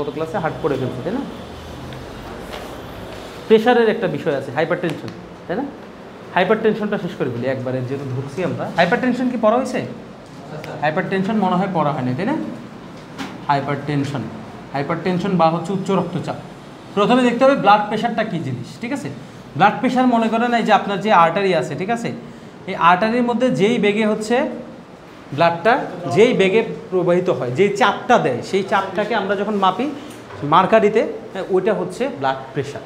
গত ক্লাসে হার্ট করে ফেলছি, তাই না? প্রেশারের একটা বিষয় আছে, হাইপার টেনশন, তাই না? হাইপার টেনশনটা শেষ করে ফেলি একবারে, যেহেতু ঢুকছি আমরা। হাইপার টেনশন কি পড়া হয়েছে? হাইপার টেনশন মনে হয় পড়া হয়নি, তাই না? হাইপার টেনশন বা হচ্ছে উচ্চ রক্তচাপ। প্রথমে দেখতে হবে ব্লাড প্রেশারটা কী জিনিস, ঠিক আছে? ব্লাড প্রেশার মনে করেন এই যে আপনার যে আর্টারি আছে, ঠিক আছে, এই আর্টারির মধ্যে যেই বেগে হচ্ছে ব্লাডটা যেই বেগে প্রবাহিত হয়, যেই চাপটা দেয়, সেই চাপটাকে আমরা যখন মাপি মার্কারিতে, ওইটা হচ্ছে ব্লাড প্রেশার।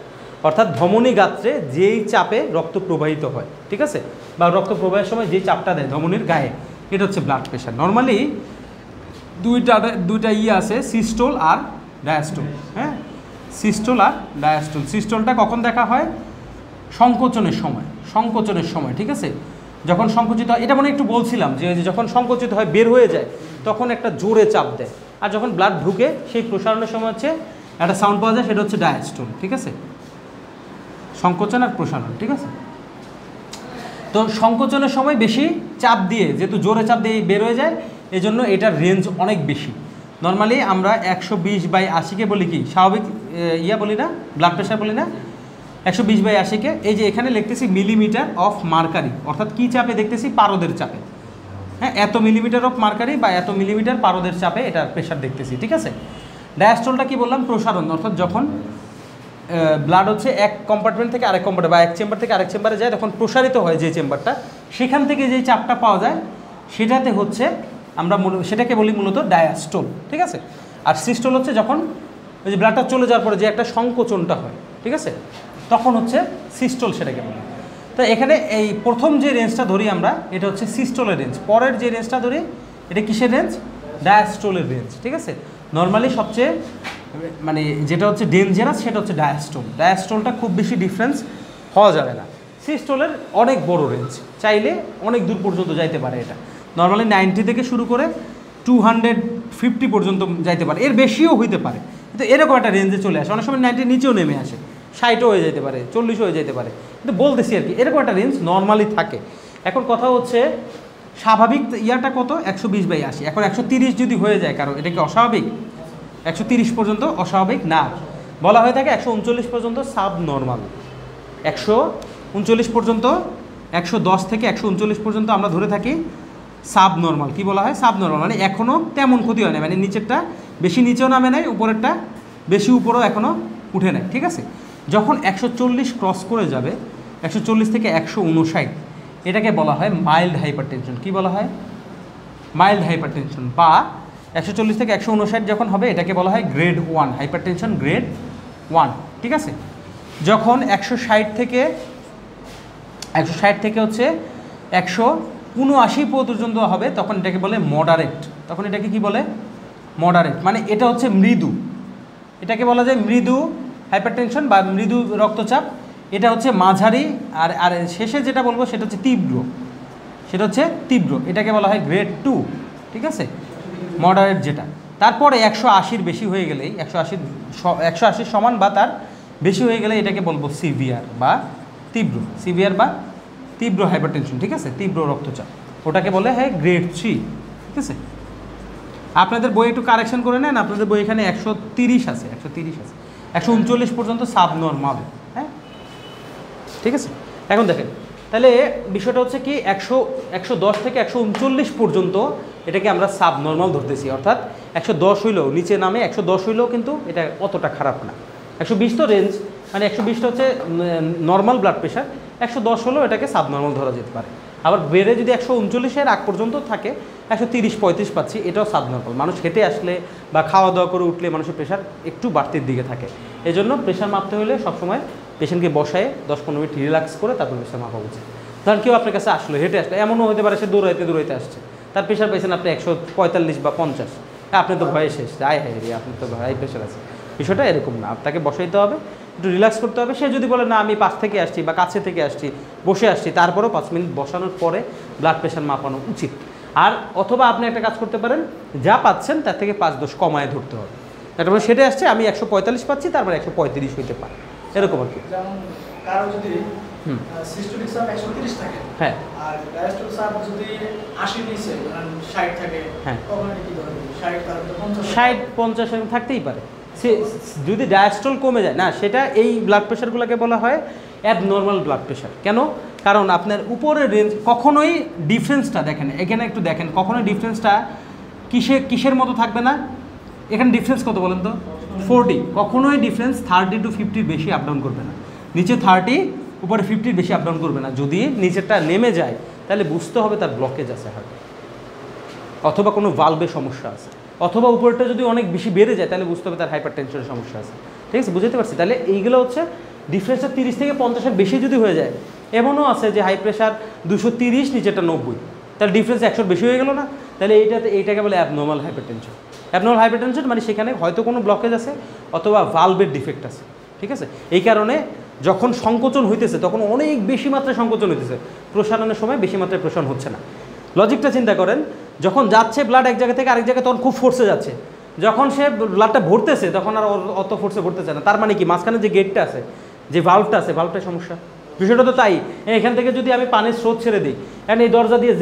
অর্থাৎ ধমনী গাত্রে যেই চাপে রক্ত প্রবাহিত হয়, ঠিক আছে, বা রক্ত প্রবাহের সময় যেই চাপটা দেয় ধমনীর গায়ে, এটা হচ্ছে ব্লাড প্রেশার। নর্মালি দুইটা আছে, সিস্টোল আর ডায়াস্টোল। হ্যাঁ, সিস্টোল আর ডায়াস্টোল। সিস্টোলটা কখন দেখা হয়? সংকোচনের সময়, ঠিক আছে? যখন সংকুচিত হয়, এটা মনে একটু বলছিলাম যে যখন সংকুচিত হয় বের হয়ে যায় তখন একটা জোরে চাপ দেয়, আর যখন ব্লাড ঢুকে সেই প্রসারণের সময় হচ্ছে একটা সাউন্ড পাওয়া যায়, সেটা হচ্ছে ডায়াস্টোল, ঠিক আছে? সংকোচন আর প্রসারণ, ঠিক আছে? তো সংকোচনের সময় বেশি চাপ দিয়ে, যেহেতু জোরে চাপ দিয়ে বের হয়ে যায়, এই জন্য এটার রেঞ্জ অনেক বেশি। নর্মালি আমরা 120/80-কে বলি কি স্বাভাবিক বলি না, ব্লাড প্রেশার বলি না, 120/80-কে এই যে এখানে লিখতেছি মিলিমিটার অফ মার্কারি, অর্থাৎ কী চাপে দেখতেছি? পারদের চাপে। হ্যাঁ, এত মিলিমিটার অফ মার্কারি বা এত মিলিমিটার পারদের চাপে এটা প্রেশার দেখতেছি, ঠিক আছে? ডায়াস্টোলটা কি বললাম? প্রসারণ, অর্থাৎ যখন ব্লাড হচ্ছে এক কম্পার্টমেন্ট থেকে আরেক কম্পার্টমেন্ট বা এক চেম্বার থেকে আরেক চেম্বারে যায়, তখন প্রসারিত হয় যে চেম্বারটা, সেখান থেকে যে চাপটা পাওয়া যায় সেটাতে হচ্ছে আমরা সেটাকে বলি মূলত ডায়াস্টোল, ঠিক আছে? আর সিস্টোল হচ্ছে যখন ওই যে ব্লাডটা চলে যাওয়ার পরে যে একটা সংকোচনটা হয়, ঠিক আছে, তখন হচ্ছে সিস্টোল, সেটাকে বলি। তো এখানে এই প্রথম যে রেঞ্জটা ধরি আমরা, এটা হচ্ছে সিস্টোলের রেঞ্জ। পরের যে রেঞ্জটা ধরি, এটা কিসের রেঞ্জ? ডায়াস্টোলের রেঞ্জ, ঠিক আছে? নর্মালি সবচেয়ে মানে যেটা হচ্ছে ডেঞ্জারাস সেটা হচ্ছে ডায়াস্টোল। ডায়াস্টোলটা খুব বেশি ডিফারেন্স হওয়া যাবে না। সিস্টোলের অনেক বড় রেঞ্জ, চাইলে অনেক দূর পর্যন্ত যাইতে পারে। এটা নর্মালি 90 থেকে শুরু করে 250 পর্যন্ত যাইতে পারে, এর বেশিও হইতে পারে, কিন্তু এরকম একটা রেঞ্জে চলে আসে। অনেক সময় 90 নিচেও নেমে আসে, 60ও হয়ে যেতে পারে, 40ও হয়ে যেতে পারে, কিন্তু বলতেছি আর কি, এরকম একটা রেঞ্জ নর্মালি থাকে। এখন কথা হচ্ছে স্বাভাবিক ইয়াটা কত? 120/80। এখন 130 যদি হয়ে যায় কারো, এটা কি অস্বাভাবিক? 130 পর্যন্ত অস্বাভাবিক না, বলা হয়ে থাকে 139 পর্যন্ত সাব নর্মাল। 139 পর্যন্ত, 110 থেকে 139 পর্যন্ত আমরা ধরে থাকি সাব নর্মাল। কী বলা হয়? সাব নর্মাল, মানে এখনও তেমন ক্ষতি হয় না, মানে নিচেরটা বেশি নিচেও নামে নাই, উপরেরটা বেশি উপরেও এখনও উঠে নেয়, ঠিক আছে? যখন 140 ক্রস করে যাবে, 140 থেকে 159, এটাকে বলা হয় মাইল্ড হাইপার টেনশন। কী বলা হয়? Mild hyper tension. বা 140 থেকে 159 যখন হবে, এটাকে বলা হয় গ্রেড 1 হাইপার টেনশন, গ্রেড 1, ঠিক আছে? যখন 160 থেকে হচ্ছে 179 পর্যন্ত হবে, তখন এটাকে বলে মডারেট। তখন এটাকে কি বলে? মডারেট, মানে এটা হচ্ছে মৃদু, এটাকে বলা যায় মৃদু হাইপারটেনশন বা মৃদু রক্তচাপ। এটা হচ্ছে মাঝারি, আর শেষে যেটা বলবো সেটা হচ্ছে তীব্র, এটাকে বলা হয় গ্রেড 2, ঠিক আছে? মডারেট যেটা। তারপরে 180 বেশি হয়ে গেলেই, 180 সমান বা তার বেশি হয়ে গেলে এটাকে বলবো সিভিয়ার বা তীব্র হাইপারটেনশন, ঠিক আছে? তীব্র রক্তচাপ, ওটাকে বলে হয় গ্রেড 3, ঠিক আছে? আপনাদের বই একটু কারেকশন করে নেন, আপনাদের বই এখানে 130 আছে, 139 পর্যন্ত সাবনর্মাল, হ্যাঁ, ঠিক আছে? এখন দেখেন, তাহলে বিষয়টা হচ্ছে কি 110 থেকে 139 পর্যন্ত এটাকে আমরা সাবনর্মাল ধরতেছি, অর্থাৎ 110 হইলেও নিচে নামে, 110 হইলেও কিন্তু এটা অতটা খারাপ না। 120 তো রেঞ্জ, মানে 120টা হচ্ছে নর্মাল ব্লাড প্রেশার, 110 হলেও এটাকে সাবনর্মাল ধরা যেতে পারে। আবার বেড়ে যদি 139-এর আগ পর্যন্ত থাকে, 130-35 পাচ্ছি, এটাও সাবনর্মাল। মানুষ হেঁটে আসলে বা খাওয়া দাওয়া করে উঠলে মানুষের প্রেশার একটু বাড়তির দিকে থাকে। এই জন্য প্রেশার মাপতে হলে সবসময় পেশেন্টকে বসায় 10-15 মিনিট রিল্যাক্স করে তারপর প্রেশার মাপা উচিত। ধরেন কেউ আপনার কাছে আসলো, হেঁটে আসলে, এমনও হতে পারে সে দৌড়াইতে আসছে, তার প্রেশার পেয়েছেন আপনি 145 বা 50, আপনি তো ভয়ে শেষ, হাই রে আপনি তো হাই প্রেশার আছে। বিষয়টা এরকম না, আপনাকে বসাইতে হবে, একটু রিল্যাক্স করতে হবে। সে যদি বলে না আমি পাশ থেকে আসছি বা কাছে থেকে আসছি, বসে আসছি, তারপরেও 5 মিনিট বসানোর পরে ব্লাড প্রেশার মাপানো উচিত। আর অথবা আপনি একটা কাজ করতে পারেন, যা পাচ্ছেন তার থেকে 5-10 কমায় ধরতে হবে। একটা মানে সেটা আসছে আমি 145 পাচ্ছি, তারপরে 135 হইতে পারে, এরকম আর কি। কারো যদি সিস্টোলিক চাপ 130 থাকে, হ্যাঁ, আর ডায়াস্টোলিক চাপ যদি 80 নিচে, মানে 60 থাকে, হ্যাঁ, তখন কি ধরবে? 60 তার 50 50 থাকতেই পারে, যদি ডায়াস্টল কমে যায় না, সেটা এই ব্লাড প্রেশারগুলোকে বলা হয় অ্যাবনর্মাল ব্লাড প্রেশার। কেন? কারণ আপনার উপরের রেঞ্জ কখনোই ডিফারেন্সটা দেখেন, এখানে একটু দেখেন, কখনোই ডিফারেন্সটা কিসের মতো থাকবে না। এখানে ডিফারেন্স কত বলেন তো? 40। কখনোই ডিফারেন্স 30 to 50 বেশি আপ ডাউন করবে না। নিচে 30, উপরে 50 বেশি আপ ডাউন করবে না। যদি নিচেরটা নেমে যায় তাহলে বুঝতে হবে তার ব্লকেজ আছে হার্টে, অথবা কোনো ভালভে সমস্যা আছে, অথবা উপরটা যদি অনেক বেশি বেড়ে যায় তাহলে বুঝতে হবে তার হাইপার টেনশনের সমস্যা আছে। ঠিক আছে, বুঝতে পারছি? তাহলে এইগুলো হচ্ছে ডিফারেন্সটা 30 থেকে 50-এর বেশি যদি হয়ে যায়। এমনও আছে যে হাই প্রেশার 230, নিচেরটা 90, তাহলে ডিফারেন্স 100 বেশি হয়ে গেল না? তাহলে এইটাকে বলে অ্যাবনর্মাল হাইপারটেনশন। অ্যাবনর্মাল হাইপারটেনশন মানে সেখানে হয়তো কোনো ব্লকেজ আছে অথবা ভালভের ডিফেক্ট আছে। ঠিক আছে, এই কারণে যখন সংকোচন হইতেছে তখন অনেক বেশি মাত্রায় সংকোচন হইতেছে, প্রসারণের সময় বেশি মাত্রায় প্রসারণ হচ্ছে না। লজিকটা চিন্তা করেন, যখন যাচ্ছে ব্লাড এক জায়গা থেকে আরেক জায়গায় তখন খুব ফোর্সে যাচ্ছে, যখন সে ব্লাডটা ভরতেছে তখন আর অত ফোর্সে ভরতেছে না। তার মানে কি মাঝখানে যে গেটটা আছে, যে ভালভটা আছে, ভালভটার সমস্যা। বিষয়টা তো তাই। এখান থেকে যদি আমি পানির স্রোত ছেড়ে দিই, কারণ এই দরজা দিয়ে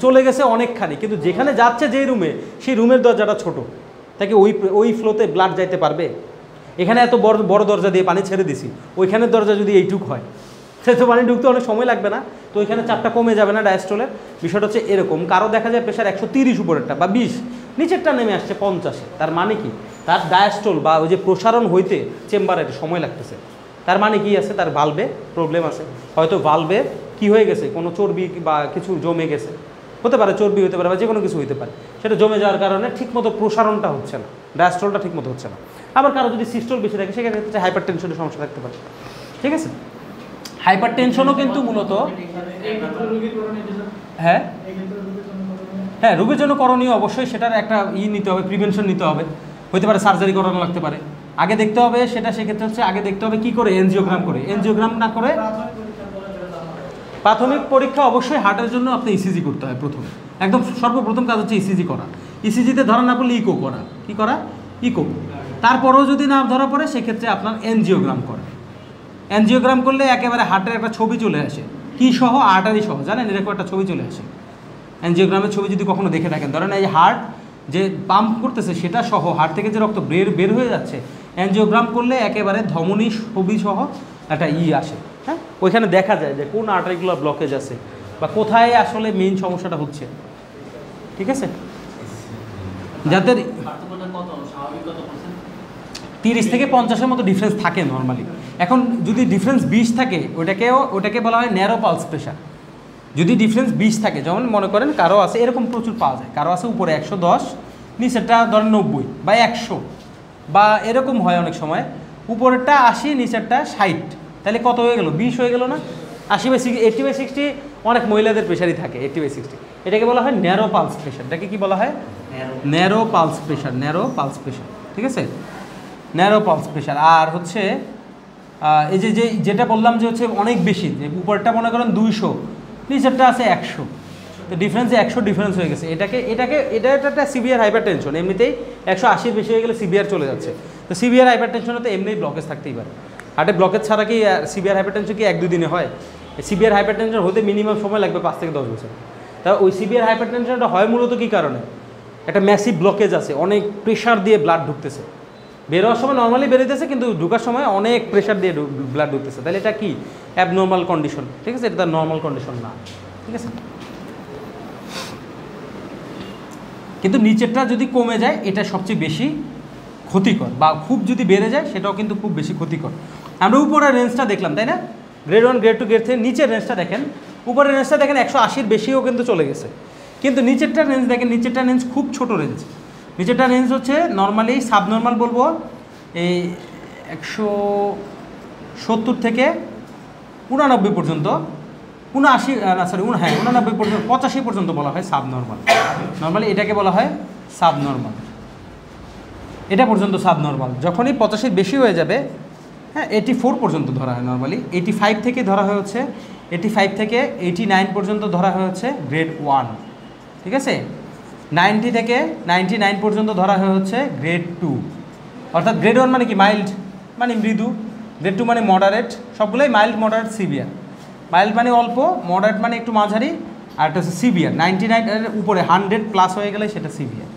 চলে গেছে অনেকখানি, কিন্তু যেখানে যাচ্ছে যেই রুমে, সেই রুমের দরজাটা ছোট, তাকে ওই ফ্লোতে ব্লাড যাইতে পারবে? এখানে এত বড় দরজা দিয়ে পানি ছেড়ে দিছি, ওইখানের দরজা যদি এইটুক হয়, সে তো পানি ঢুকতে অনেক সময় লাগবে না? তো ওইখানে চাপটা কমে যাবে না ডায়াস্টলের? বিষয়টা হচ্ছে এরকম। কারো দেখা যায় প্রেশার 130 উপরেরটা বা 20, নিচেরটা নেমে আসছে 50-এ। তার মানে কি? তার ডায়াস্টল বা ওই যে প্রসারণ হইতে চেম্বারে সময় লাগতেছে। তার মানে কি আছে? তার ভালভে প্রবলেম আছে। হয়তো ভালভে কি হয়ে গেছে, কোনো চর্বি বা কিছু জমে গেছে, হতে পারে চর্বি হতে পারে বা যে কোনো কিছু হতে পারে। সেটা জমে যাওয়ার কারণে ঠিকমতো প্রসারণটা হচ্ছে না, ডায়াস্টলটা ঠিকমতো হচ্ছে না। আবার কারো যদি সিস্টল বেশি থাকে সেক্ষেত্রে হাইপার টেনশনের সমস্যা থাকতে পারে। ঠিক আছে, হাইপার টেনশনও কিন্তু মূলত হ্যাঁ হ্যাঁ রোগীর জন্য করণীয় অবশ্যই। সেটার একটা নিতে হবে, প্রিভেনশন নিতে হবে। হতে পারে সার্জারি করানো লাগতে পারে। আগে দেখতে হবে সেটা, সেক্ষেত্রে হচ্ছে আগে দেখতে হবে কী করে, এনজিওগ্রাম করে। এনজিওগ্রাম না করে প্রাথমিক পরীক্ষা অবশ্যই হার্টের জন্য আপনি ইসিজি করতে হয় প্রথমে। একদম সর্বপ্রথম কাজ হচ্ছে ইসিজি করা। ইসিজিতে ধরা না পড়লে ইকো করা। কী করা? ইকো। তারপরেও যদি না ধরা পড়ে সেক্ষেত্রে আপনার এনজিওগ্রাম করে। এনজিওগ্রাম করলে একেবারে হার্টের একটা ছবি চলে আসে, কী সহ, আর্টারি সহ, জানেন এরকম একটা ছবি চলে আসে। এনজিওগ্রামের ছবি যদি কখনো দেখে থাকেন, ধরেন এই হার্ট যে পাম্প করতেছে সেটা সহ, হার্ট থেকে যে রক্ত বের হয়ে যাচ্ছে, এনজিওগ্রাম করলে একেবারে ধমনী ছবি সহ একটা আসে। হ্যাঁ, ওইখানে দেখা যায় যে কোন আর্টারিগুলো ব্লকেজ আছে বা কোথায় আসলে মেইন সমস্যাটা হচ্ছে। ঠিক আছে, যাদের 30 থেকে 50-এর মতো ডিফারেন্স থাকে নর্মালি। এখন যদি ডিফারেন্স 20 থাকে, ওটাকে বলা হয় ন্যারো পালস প্রেশার। যদি ডিফারেন্স 20 থাকে, যেমন মনে করেন কারো আছে, এরকম প্রচুর পাওয়া যায়, কারো আছে উপরে 110, নিচেরটা ধরেন 90 বা 100 বা এরকম হয় অনেক সময়, উপরেরটা 80, নিচেরটা 60, তাহলে কত হয়ে গেল? 20 হয়ে গেল না? 80/60 অনেক মহিলাদের প্রেশারই থাকে 80/60। এটাকে বলা হয় ন্যারো পালস প্রেশার। এটাকে কি বলা হয়? Narrow pulse pressure. Narrow pulse pressure, ঠিক আছে, ন্যারো পালস প্রেশার। আর হচ্ছে এই যেটা বললাম যে হচ্ছে অনেক বেশি, যে উপরটা মনে করেন 200, নিচেরটা আছে 100, তো ডিফারেন্সে 100 ডিফারেন্স হয়ে গেছে। এটা একটা সিভিয়ার হাইপার টেনশন। এমনিতেই 180 বেশি হয়ে গেলে সিভিয়ার চলে যাচ্ছে। তো সিভিয়ার হাইপার টেনশনে তো এমনিই ব্লকেজ থাকতেই পারে। হার্টে ব্লকেজ ছাড়া কি সিভিয়ার হাইপার টেনশন কি 1-2 দিনে হয়? সিভিয়ার হাইপার টেনশন হতে মিনিমাম সময় লাগবে 5 থেকে 10 বছর। তা ওই সিভিয়ার হাইপার টেনশনটা হয় মূলত কী কারণে? একটা ম্যাসিভ ব্লকেজ আছে, অনেক প্রেশার দিয়ে ব্লাড ঢুকতেছে, বেরোয়ার সময় নর্মালি বেরোতেছে কিন্তু ঢুকার সময় অনেক প্রেশার দিয়ে ব্লাড ঢুকতেছে। তাহলে এটা কি? Abnormal condition. ঠিক আছে, এটা তার নর্মাল কন্ডিশন না। ঠিক আছে, কিন্তু নিচেরটা যদি কমে যায় এটা সবচেয়ে বেশি ক্ষতিকর, বা খুব যদি বেড়ে যায় সেটাও কিন্তু খুব বেশি ক্ষতিকর। আমরা উপরের রেঞ্জটা দেখলাম, তাই না? Grade 1, grade 2, grade 3। নিচের রেঞ্জটা দেখেন, উপরের রেঞ্জটা দেখেন 180-র বেশিও কিন্তু চলে গেছে, কিন্তু নিচেরটা রেঞ্জ দেখেন, নিচেরটা রেঞ্জ খুব ছোট রেঞ্জ। নিচেরটা রেঞ্জ হচ্ছে নর্মালি সাবনর্মাল বলবো এই 170 থেকে 89 পর্যন্ত, 89 পর্যন্ত, 85 পর্যন্ত বলা হয় সাবনর্মাল। নর্মালি এটাকে বলা হয় সাবনর্মাল, এটা পর্যন্ত সাবনর্মাল। যখনই 85-এর বেশি হয়ে যাবে, হ্যাঁ, 84 পর্যন্ত ধরা হয় নর্মালি। 85 থেকে ধরা হয় হচ্ছে 85 থেকে 89 পর্যন্ত ধরা হয় হচ্ছে গ্রেড 1। ঠিক আছে, 90 থেকে 99 পর্যন্ত ধরা হয় হচ্ছে গ্রেড 2। অর্থাৎ গ্রেড 1 মানে কি? মাইল্ড মানে মৃদু, গ্রেড 2 মানে মডারেট, সবগুলোই মাইল্ড, মডারেট, সিভিয়ার। মাইল্ড মানে অল্প, মডারেট মানে একটু মাঝারি, আর এটা হচ্ছে সিভিয়ার। 99-এর উপরে 100+ হয়ে গেলে সেটা সিভিয়ার।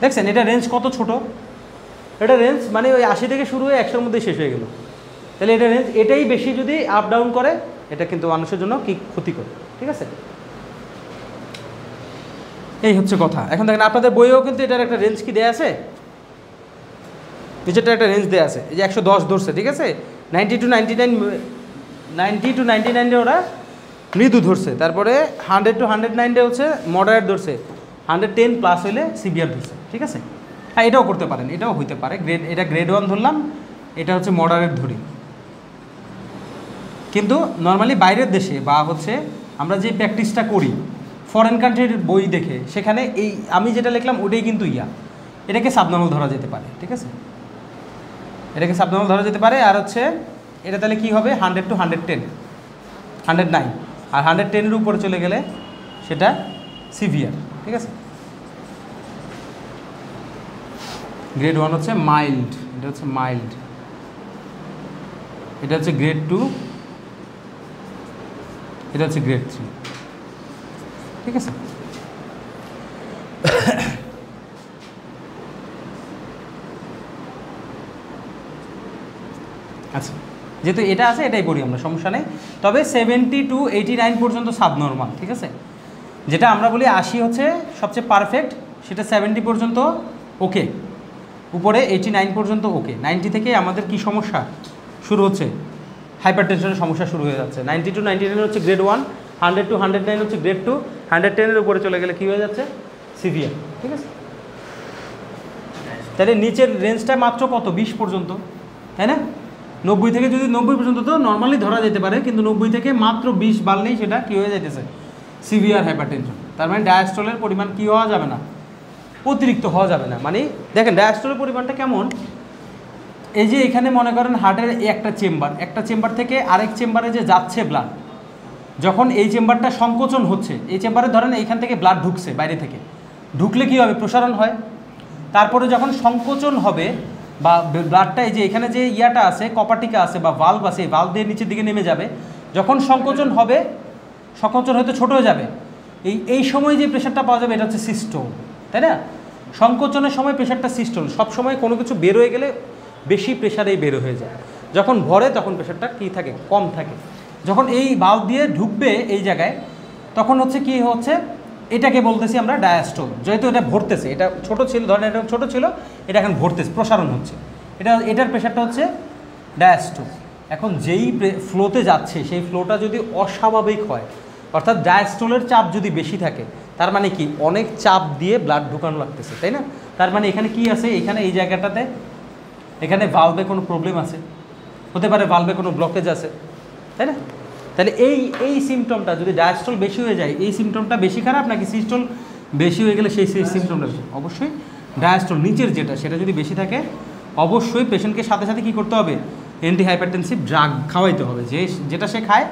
দেখছেন এটা রেঞ্জ কত ছোট? এটা রেঞ্জ মানে ওই 80 থেকে শুরু হয়ে 100-র মধ্যে শেষ হয়ে গেল, তাহলে এটা রেঞ্জ। এটাই বেশি যদি আপ ডাউন করে এটা কিন্তু মানুষের জন্য কি ক্ষতিকর, ঠিক আছে? এই হচ্ছে কথা। এখন দেখেন আপনাদের বইয়েও কিন্তু এটার একটা রেঞ্জ কি দেয়া আছে, নিচেরটা একটা রেঞ্জ দেওয়া আছে, এই যে 110 ধরছে, ঠিক আছে? 90 to 99 ওরা মৃদু ধরছে, তারপরে 100 to 109 হচ্ছে মডারেট ধরছে, 110 প্লাস হলে সিভিয়ার ধরছে, ঠিক আছে? হ্যাঁ, এটাও করতে পারেন, এটাও হইতে পারে। এটা গ্রেড 1 ধরলাম, এটা হচ্ছে মডারেট ধরি। কিন্তু নর্মালি বাইরের দেশে বা হচ্ছে আমরা যে প্র্যাকটিসটা করি ফরেন কান্ট্রির বই দেখে, সেখানে এই আমি যেটা লিখলাম ওটাই কিন্তু এটাকে সাবনর্মাল ধরা যেতে পারে, ঠিক আছে? এটাকে সাবনর্মাল ধরা যেতে পারে। আর হচ্ছে এটা তাহলে কী হবে, 100 to 110, 109, আর 110-এর উপরে চলে গেলে সেটা সিভিয়ার, ঠিক আছে? গ্রেড 1 হচ্ছে মাইল্ড, এটা হচ্ছে মাইল্ড, এটা হচ্ছে গ্রেড 2, এটা হচ্ছে গ্রেড 3, ঠিক আছে? আচ্ছা, যেহেতু এটা আছে এটাই পড়ি আমরা, সমস্যা নেই। তবে 70 to 89 পর্যন্ত সাবনর্মাল, ঠিক আছে? যেটা আমরা বলি 80 হচ্ছে সবচেয়ে পারফেক্ট, সেটা 70 পর্যন্ত ওকে, উপরে 89 পর্যন্ত ওকে। 90 থেকে আমাদের কি সমস্যা শুরু হচ্ছে, হাইপারটেনশনের সমস্যা শুরু হয়ে যাচ্ছে। 90 to 99 হচ্ছে গ্রেড 1, 100 to 109 হচ্ছে গ্রেড 2, 110-এর উপরে চলে গেলে কী হয়ে যাচ্ছে, সিভিয়ার, ঠিক আছে? তাহলে নিচের রেঞ্জটা মাত্র কত, 20 পর্যন্ত, তাই না? 90 থেকে যদি 90 পর্যন্ত তো নর্মালি ধরা যেতে পারে, কিন্তু 90 থেকে মাত্র 20 বাড়লেই সেটা কী হয়ে যাইতেছে, সিভিয়ার হাইপারটেনশন। তার মানে ডায়াস্টলের পরিমাণ কী হওয়া যাবে না, অতিরিক্ত হওয়া যাবে না। মানে দেখেন ডায়াস্টলের পরিমাণটা কেমন, এই যে এখানে মনে করেন হার্টের একটা চেম্বার থেকে আরেক চেম্বারে যে যাচ্ছে ব্লাড, যখন এই চেম্বারটা সংকোচন হচ্ছে, এই চেম্বারে ধরেন এইখান থেকে ব্লাড ঢুকছে, বাইরে থেকে ঢুকলে কী হবে, প্রসারণ হয়। তারপরে যখন সংকোচন হবে বা ব্লাডটা এই যে এখানে যে ইয়াটা আছে, কপাটিকা আছে বা ভালভ আছে, এই ভালভ দিয়ে নিচের দিকে নেমে যাবে, যখন সংকোচন হবে, সংকোচন হয়তো ছোটো হয়ে যাবে, এই সময় যে প্রেশারটা পাওয়া যাবে এটা হচ্ছে সিস্টোল, তাই না? সংকোচনের সময় প্রেশারটা সিস্টোল, সবসময় কোনো কিছু বের হয়ে গেলে বেশি প্রেশারেই বের হয়ে যায়, যখন ভরে তখন প্রেশারটা কী থাকে, কম থাকে। যখন এই ভালভ দিয়ে ঢুকবে এই জায়গায়, তখন হচ্ছে কি হচ্ছে, এটাকে বলতেছি আমরা ডায়াস্টোল। যেহেতু এটা ভরতেছে, এটা ছোটো ছিল, ধরেন এটা ছোটো ছিল, এটা এখন ভরতেছে, প্রসারণ হচ্ছে, এটার প্রেশারটা হচ্ছে ডায়াস্টোল। এখন যেই ফ্লোতে যাচ্ছে সেই ফ্লোটা যদি অস্বাভাবিক হয়, অর্থাৎ ডায়াস্টোলের চাপ যদি বেশি থাকে, তার মানে কি অনেক চাপ দিয়ে ব্লাড ঢুকানো লাগতেছে, তাই না? তার মানে এখানে কি আছে, এখানে এই জায়গাটাতে এখানে ভালভে কোনো প্রবলেম আছে, হতে পারে ভালভে কোনো ব্লকেজ আছে, তাই না? তাহলে এই সিমটমটা যদি ডায়াস্টল বেশি হয়ে যায়, এই সিমটমটা বেশি খারাপ নাকি সিস্টল বেশি হয়ে গেলে সেই সিমটমটা বেশি? অবশ্যই ডায়াস্টল নিচের যেটা, সেটা যদি বেশি থাকে অবশ্যই পেশেন্টকে সাথে সাথে কী করতে হবে, অ্যান্টি হাইপারটেনসিভ ড্রাগ খাওয়াইতে হবে, যেটা সে খায়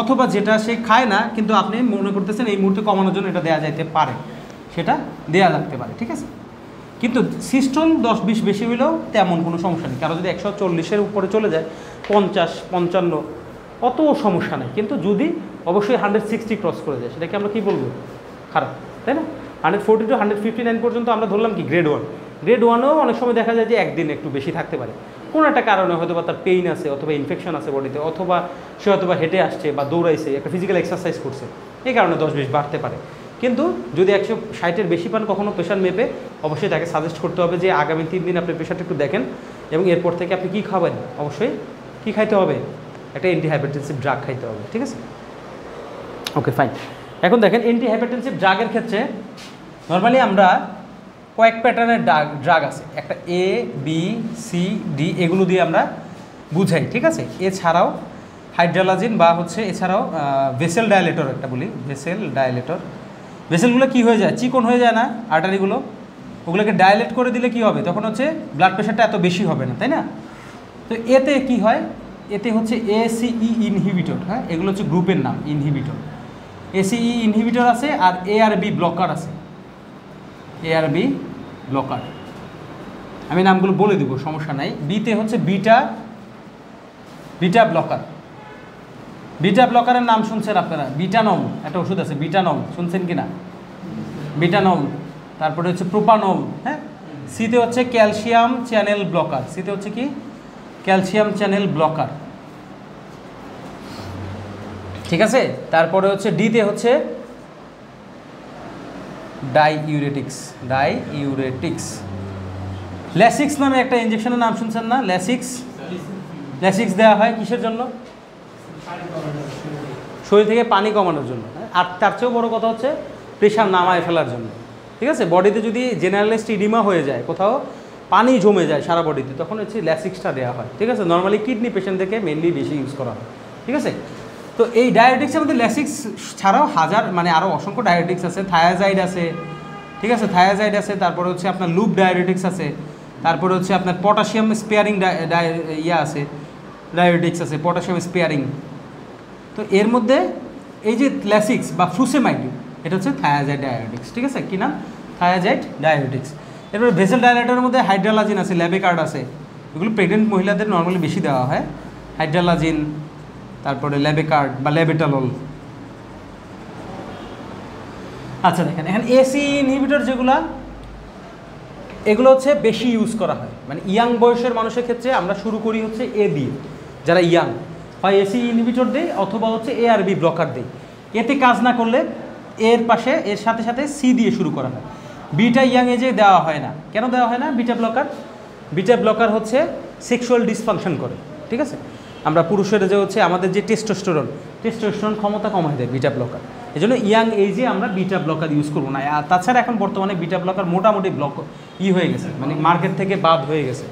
অথবা যেটা সে খায় না কিন্তু আপনি মনে করতেছেন এই মুহূর্তে কমানোর জন্য এটা দেওয়া যাইতে পারে, সেটা দেওয়া লাগতে পারে, ঠিক আছে? কিন্তু সিস্টল 10-20 বেশি হলেও তেমন কোনো সমস্যা নেই। কারো যদি 140-এর উপরে চলে যায়, 50-55, অত সমস্যা নেই। কিন্তু যদি অবশ্যই 160 ক্রস করে যায়, সেটাকে আমরা কী বলবো, খারাপ, তাই না? 140 to 159 পর্যন্ত আমরা ধরলাম কি গ্রেড 1। গ্রেড 1-ও অনেক সময় দেখা যায় যে একদিন একটু বেশি থাকতে পারে, কোনো একটা কারণে, হয়তো বা তার পেইন আছে, অথবা ইনফেকশন আছে বডিতে, অথবা সে হয়তো বা হেঁটে আসছে বা দৌড়াইছে, একটা ফিজিক্যাল এক্সারসাইজ করছে, এই কারণে 10-20 বাড়তে পারে। কিন্তু যদি 160-এর বেশি পান কখনো প্রেশার মেপে, অবশ্যই তাকে সাজেস্ট করতে হবে যে আগামী 3 দিন আপনি প্রেশারটা একটু দেখেন, এবং এরপর থেকে আপনি কী খাবেন, অবশ্যই কী খাইতে হবে, একটা অ্যান্টি হাইপারটেনসিভ ড্রাগ খাইতে হবে, ঠিক আছে? ওকে, ফাইন। এখন দেখেন অ্যান্টি হাইপারটেনসিভ ড্রাগের ক্ষেত্রে নর্মালি আমরা কয়েক প্যাটার্নের ড্রাগ আছে, একটা A, B, C, D এগুলো দিয়ে আমরা বুঝাই, ঠিক আছে? এছাড়াও হাইড্রালাজিন বা হচ্ছে এছাড়াও ভেসেল ডায়ালেটর একটা বলি, ভেসেল ডায়ালেটর। ভেসেলগুলো কী হয়ে যায়, চিকন হয়ে যায় না আর্টারিগুলো, ওগুলোকে ডায়ালেট করে দিলে কি হবে, তখন হচ্ছে ব্লাড প্রেশারটা এত বেশি হবে না, তাই না? তো এতে কি হয়, এতে হচ্ছে ACE ইনহিবিটর, হ্যাঁ, এগুলো হচ্ছে গ্রুপের নাম, ইনহিবিটর। ACE ইনহিবিটর আছে আর ARB ব্লকার আছে, ARB ব্লকার, আমি নামগুলো বলে দিব, সমস্যা নাই। বিতে হচ্ছে বিটা ব্লকার। বিটা ব্লকারের নাম শুনছেন আপনারা, বিটানম একটা ওষুধ আছে, বিটানম শুনছেন কি না? বিটানম, তারপরে হচ্ছে প্রোপানম, হ্যাঁ, সিতে হচ্ছে ক্যালসিয়াম চ্যানেল ব্লকার, সিতে হচ্ছে কি ক্যালসিয়াম চ্যানেল ব্লকার, ঠিক আছে। তারপরে হচ্ছে ডিতে হচ্ছে ডাইউরেটিক্স, ডাইউরেটিক্স। ল্যাসিক্স নামে একটা ইনজেকশনের নাম শুনছেন না? ল্যাসিক্স, ল্যাসিক্স দেওয়া হয় কিসের জন্য? শরীর থেকে পানি কমানোর জন্য। আর তার চেয়েও বড় কথা হচ্ছে প্রেশার নামায় ফেলার জন্য, ঠিক আছে। বডিতে যদি জেনারেলিস্ট ইডিমা হয়ে যায়, কোথাও পানি জমে যায় সারা বডিতে, তখন হচ্ছে ল্যাসিক্সটা দেওয়া হয়, ঠিক আছে। নর্মালি কিডনি পেশেন্টদেরকে মেনলি বেশি ইউজ করা হয়, ঠিক আছে। তো এই ডায়াবেটিক্সের মধ্যে ল্যাসিক্স ছাড়াও মানে আরও অসংখ্য ডায়াবেটিক্স আছে, থায়াজাইড আছে, ঠিক আছে, থায়াজাইড আছে। তারপরে হচ্ছে আপনার লুপ ডায়াবেটিক্স আছে, তারপরে হচ্ছে আপনার পটাশিয়াম স্পেয়ারিং আছে, ডায়াবেটিক্স আছে, পটাশিয়াম স্পেয়ারিং। তো এর মধ্যে এই যে ল্যাসিক্স বা ফ্লুসেমাইড, এটা হচ্ছে থায়াজাইড ডায়াবেটিক্স, ঠিক আছে। কী নাম? Thiazide diabetics. এরপরে ভেসেল ডায়ালেটরের মধ্যে হাইড্রালাজিন আছে, ল্যাবেকার্ড আছে, এগুলো প্রেগনেন্ট মহিলাদের নর্মালি বেশি দেওয়া হয়, হাইড্রালাজিন, তারপরে ল্যাবেকার্ড বা ল্যাবেটালল। আচ্ছা দেখেন, এখন এসি ইনহিবিটর যেগুলো, এগুলো হচ্ছে বেশি ইউজ করা হয়, মানে ইয়াং বয়সের মানুষের ক্ষেত্রে আমরা শুরু করি হচ্ছে এ দিয়ে, যারা ইয়াং, হয় এসি ইনহিবিটর দেয় অথবা হচ্ছে এআরবি ব্লকার দেয়। এতে কাজ না করলে এর পাশে এর সাথে সাথে সি দিয়ে শুরু করা হয়। বিটা ইয়াং এজে দেওয়া হয় না। কেন দেওয়া হয় না বিটা ব্লকার? বিটা ব্লকার হচ্ছে সেক্সুয়াল ডিসফাংশন করে, ঠিক আছে। আমরা পুরুষের যে হচ্ছে আমাদের যে টেস্টোস্টেরন ক্ষমতা কমায় দেয় বিটা ব্লকার। এই জন্য ইয়াং এইজে আমরা বিটা ব্লকার ইউজ করবো না। আর তাছাড়া এখন বর্তমানে বিটা ব্লকার মোটামুটি হয়ে গেছে, মানে মার্কেট থেকে বাদ হয়ে গেছে,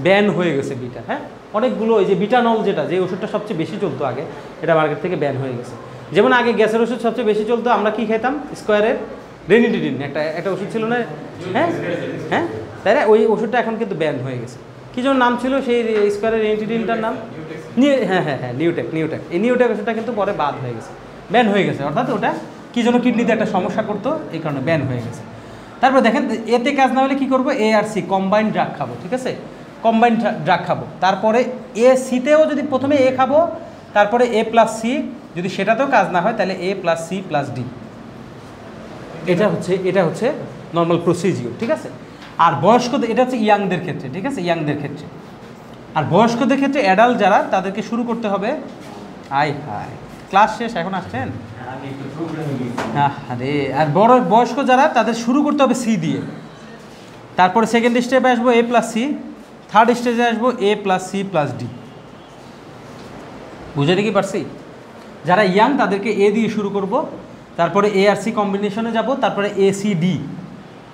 ব্যান হয়ে গেছে বিটা। হ্যাঁ, অনেকগুলো এই যে বিটানল যেটা, যে ওষুধটা সবচেয়ে বেশি চলতো আগে, এটা মার্কেট থেকে ব্যান হয়ে গেছে। যেমন আগে গ্যাসের ওষুধ সবচেয়ে বেশি চলতো, আমরা কি খেতাম? স্কোয়ারের রেনিটিডিন একটা ওষুধ ছিল না? হ্যাঁ হ্যাঁ, তাই না? ওই ওষুধটা এখন কিন্তু ব্যান হয়ে গেছে। কী যেন নাম ছিল সেই স্কোয়ারের রেনিটিডিনটার নাম? হ্যাঁ হ্যাঁ হ্যাঁ, নিউটেক। এই নিউটেক ওষুধটা কিন্তু পরে বাদ হয়ে গেছে, ব্যান হয়ে গেছে। অর্থাৎ ওটা কী যেন কিডনিতে একটা সমস্যা করতো, এই কারণে ব্যান হয়ে গেছে। তারপর দেখেন, এতে কাজ না হলে কী করবো? এ আর সি কম্বাইন্ড ড্রাগ খাবো, ঠিক আছে, কম্বাইন্ড ড্রাগ খাবো। তারপরে এ সিতেও যদি প্রথমে এ খাবো, তারপরে এ প্লাস সি, যদি সেটাতেও কাজ না হয় তাহলে এ প্লাস সি প্লাস ডি। এটা হচ্ছে নর্মাল প্রসিজিওর, ঠিক আছে। আর বয়স্কদের, এটা হচ্ছে ইয়াংদের ক্ষেত্রে, ঠিক আছে, ইয়াংদের ক্ষেত্রে। আর বয়স্কদের ক্ষেত্রে অ্যাডাল্ট যারা, তাদেরকে শুরু করতে হবে, হাই ক্লাস শেষ, এখন আসছেন? আরে, আর বয়স্ক যারা, তাদের শুরু করতে হবে সি দিয়ে। তারপরে সেকেন্ড স্টেপে আসবো এ প্লাস সি, থার্ড স্টেজে আসবো এ প্লাস সি প্লাস ডি। বুঝাতে কি পারছি? যারা ইয়াং তাদেরকে এ দিয়ে শুরু করব, তারপরে এ আর সি কম্বিনেশনে যাব, তারপরে এ সি ডি,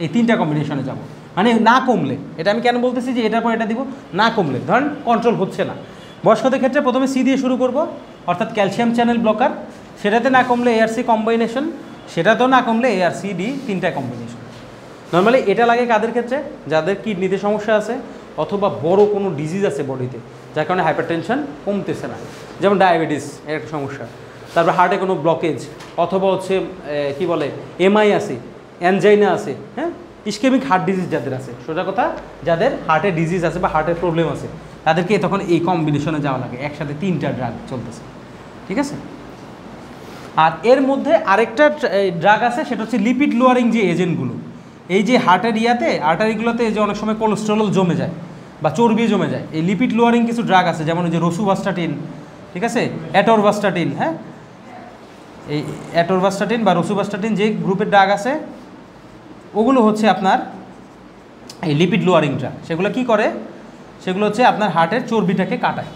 এই তিনটা কম্বিনেশনে যাব। মানে না কমলে, এটা আমি কেন বলতেছি যে এটার পর এটা দিব, না কমলে ধরেন কন্ট্রোল হচ্ছে না। বয়স্কদের ক্ষেত্রে প্রথমে সি দিয়ে শুরু করব, অর্থাৎ ক্যালসিয়াম চ্যানেল ব্লকার, সেটাতে না কমলে এ আর সি কম্বিনেশন, সেটাতেও না কমলে এ আর সি ডি, তিনটা কম্বিনেশন। নর্মালি এটা লাগে কাদের ক্ষেত্রে? যাদের কিডনিতে সমস্যা আছে অথবা বড় কোনো ডিজিজ আছে বডিতে, যার কারণে হাইপারটেনশন কমতেছে না, যেমন ডায়াবেটিস এর একটা সমস্যা, তারপর হার্টে কোনো ব্লকেজ, অথবা হচ্ছে কি বলে এমআই আছে, অ্যানজাইনা আছে, হ্যাঁ, ইস্কেমিক হার্ট ডিজিজ যাদের আছে, সোজা কথা যাদের হার্টের ডিজিজ আছে বা হার্টের প্রবলেম আছে, তাদেরকে তখন এই কম্বিনেশনে যাওয়া লাগে, একসাথে তিনটা ড্রাগ চলতেছে, ঠিক আছে। আর এর মধ্যে আরেকটা ড্রাগ আছে, সেটা হচ্ছে লিপিড লোয়ারিং যে এজেন্টগুলো, এই যে হার্টের আর্টারিগুলোতে যে অনেক সময় কোলেস্টেরল জমে যায় বা চর্বি জমে যায়, এই লিপিড লোয়ারিং কিছু ড্রাগ আছে, যেমন যে রসুভাস্টাটিন, ঠিক আছে, অ্যাটোরভাস্টাটিন, হ্যাঁ, এই অ্যাটোরভাস্টাটিন বা রসুভাস্টাটিন যে গ্রুপের ড্রাগ আছে, ওগুলো হচ্ছে আপনার এই লিপিড লোয়ারিং ড্রাগ। সেগুলো কি করে? সেগুলো হচ্ছে আপনার হার্টের চর্বিটাকে কাটায়,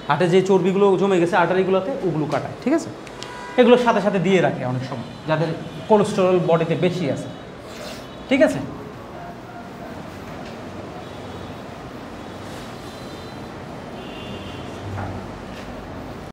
হার্টে যে চর্বিগুলো জমে গেছে আর্টারিগুলোতে, ওগুলো কাটায়, ঠিক আছে। এগুলো সাথে সাথে দিয়ে রাখে অনেক সময় যাদের কোলেস্টেরল বডিতে বেশি আছে, ঠিক আছে।